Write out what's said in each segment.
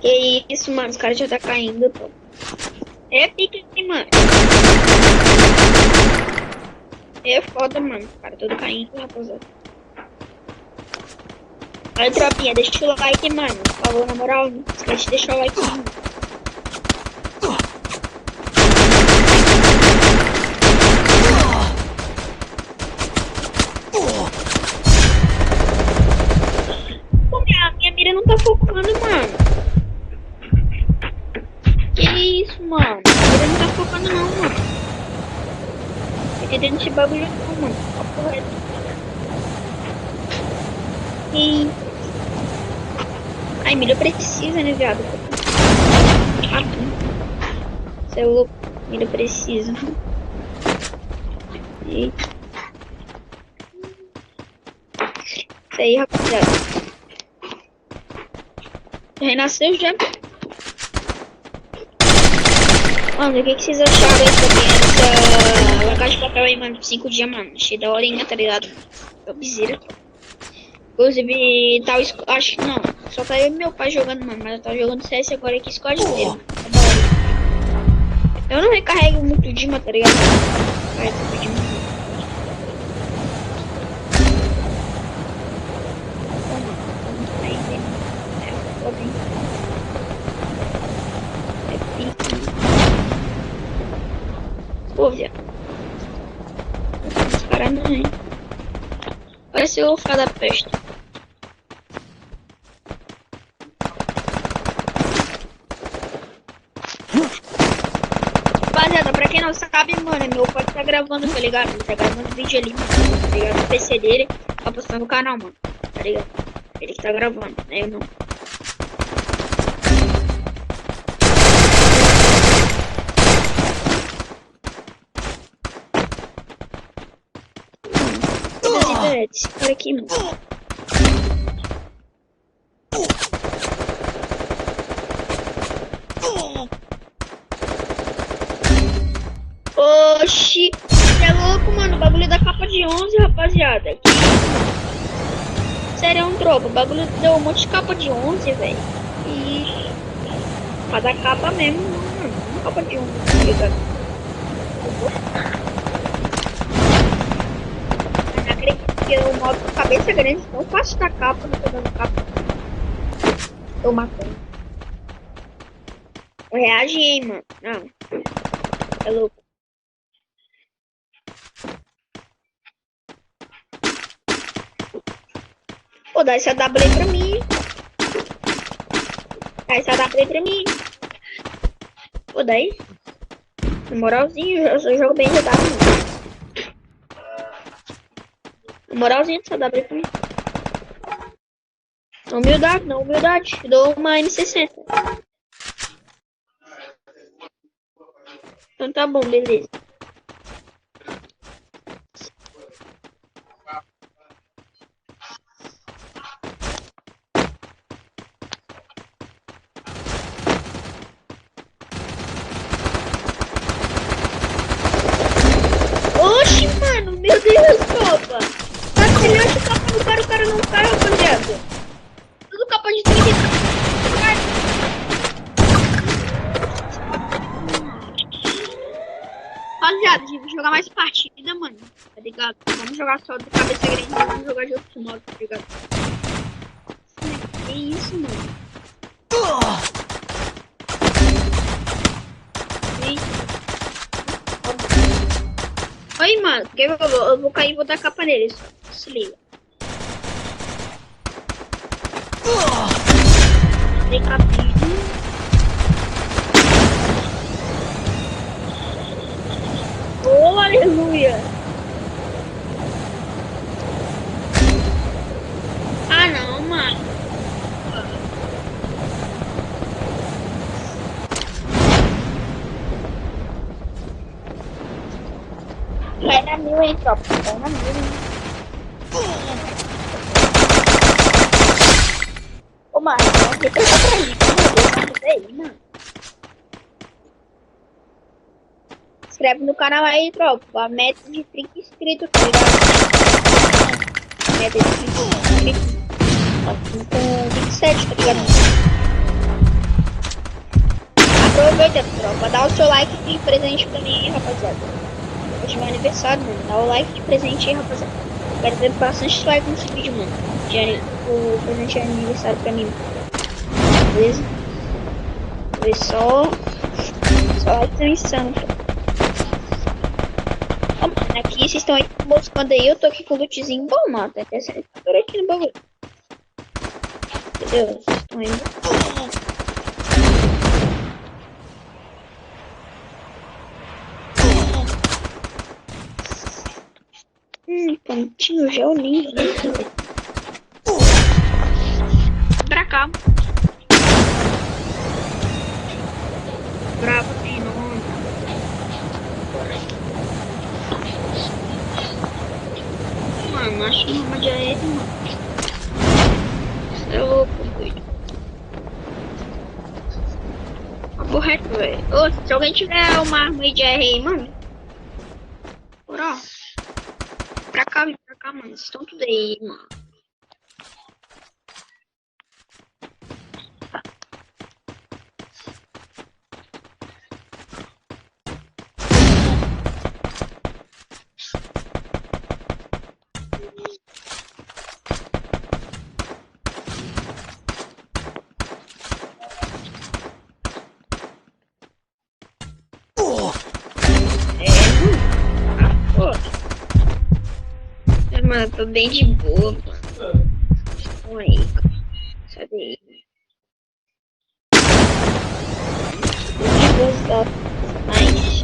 Que isso, mano, os caras já tá caindo, pô. É pique, mano. É foda, mano. Os caras todos caindo, rapaziada. Aí, tropinha, deixa o like, mano. Por favor, na moral, não esquece de deixar o like, mano. Pô, minha mira não tá focando, mano. Que isso, mano? A mira não tá focando, não, mano. Tô entendendo esse bagulho, não, mano. Papo reto. E... Ai, mira precisa, né, viado? Você é louco. Mira precisa. Eita. Isso aí, rapaziada. Renasceu já. Mano, o que vocês acharam aí também? Essa lacagem de papel aí, mano, 5 dias, mano. Achei da horinha, tá ligado? Topzera. Inclusive, acho que não. Só tá eu e meu pai jogando, mano. Mas eu tava jogando CS agora aqui, squad inteiro, mano. É da hora. Eu não recarrego muito o Dima, tá ligado? Pô, viado. Os caras não, hein? Parece o ficar da peste. Rapaziada, pra quem não sabe, mano, meu pai tá gravando, tá ligado? Ele tá gravando vídeo ali, mano, tá ligado? No PC dele, tá postando no canal, mano, tá ligado? Ele que tá gravando, né? Eu não. Esse cara aqui, mano. Oxi, você é louco, mano. O bagulho da capa de 11, rapaziada. Sério, é um troco. O bagulho deu um monte de capa de 11, velho. E... pra dar capa mesmo, mano. Não capa de 11, tá ligado? Eu não acredito que o modo cabeça grande não fácil da capa, não tô dando capa. Tô matando. Reage aí, mano. Não. É louco. Pô, dá essa W aí pra mim. Dá essa W aí pra mim. Pô, daí. Na moralzinho, eu jogo bem jogado, mano. Na moralzinho, essa W aí pra mim. Na humildade, na humildade. Eu dou uma M60. Então tá bom, beleza. tropa de 30. Rapaziada, a gente vai jogar mais partida, mano. Tá ligado? Vamos jogar só do cabeça grande, vamos jogar de outro modo, tá ligado? Que isso, mano? Oi, mano. Eu vou cair e vou dar capa neles. Se liga. Dei capinha. Oh, aleluia. Ah, não, mano. Vai na mil, hein, tropa. Vai na mil, hein. Ô, mano, não tem coisa pra mim. Isso aí, mano. Inscreve no canal aí, tropa. A meta de 30 inscritos, tá ligado? Meta de 30 inscritos. Com 27, tá ligado? Aproveita, tropa. Dá o seu like de presente pra mim, rapaziada. Hoje é meu aniversário, mano. Dá o like de presente aí, rapaziada. Quero ver bastante like nesse vídeo, mano. O presente de aniversário pra mim. Beleza? Foi só like tá insano, tropa. Ó, mano, aqui vocês estão aí buscando aí. Eu tô aqui com o lootzinho bom, mano. Tem até selecionador aqui no bagulho. Entendeu? Vocês estão indo. Pontinho geolinho. Pra cá. Brava tem nome. Mano, acho que uma de aéreo, mano. Você é louco, doido. Papo reto, velho. Ô, se alguém tiver uma arma aí de aéreo aí, mano. Por ó. Pra cá, mano. Vocês estão tudo aí, mano. Mano, tô bem de boa, mano. Calma aí, cara. Sai daí. Mas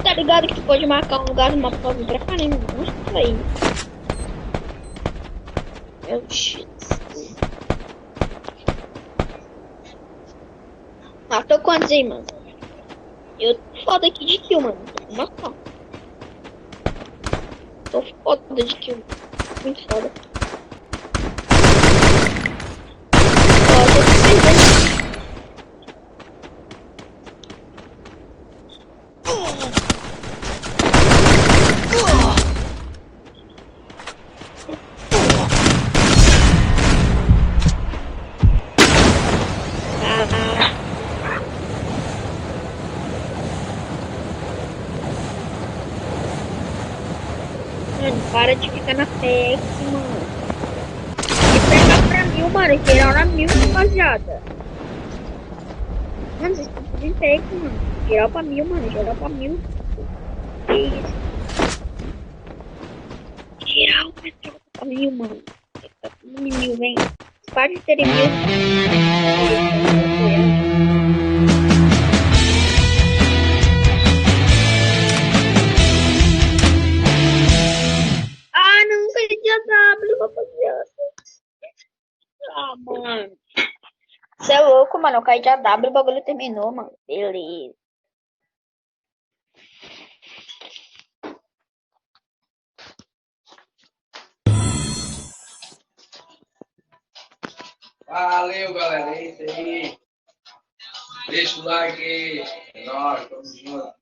tá ligado que tu pode marcar um lugar no mapa pra vir pra cá, né? Não sei aí. Meu Deus. Matou quantos aí, mano? Eu tô foda aqui de kill, mano. Tô com uma só. Tô foda de kill. Muito foda. Ó, tô perdendo. Mano, para de ficar na PX, mano. E pega pra mil, mano. Geral na mil, rapaziada. Mano, vocês estão tudo em PX, mano. Geral pra mil, mano. Geral pra mil. Que isso? Geral pra mil, mano. Tá tudo em mil, vem. Para de ter mil. Ah, não perdi a W, rapaziada. Ah, mano. Você é louco, mano. Eu caí de AW e o bagulho terminou, mano. Beleza. Valeu, galera. É isso aí. Deixa o like aí. É nóis, tamo junto.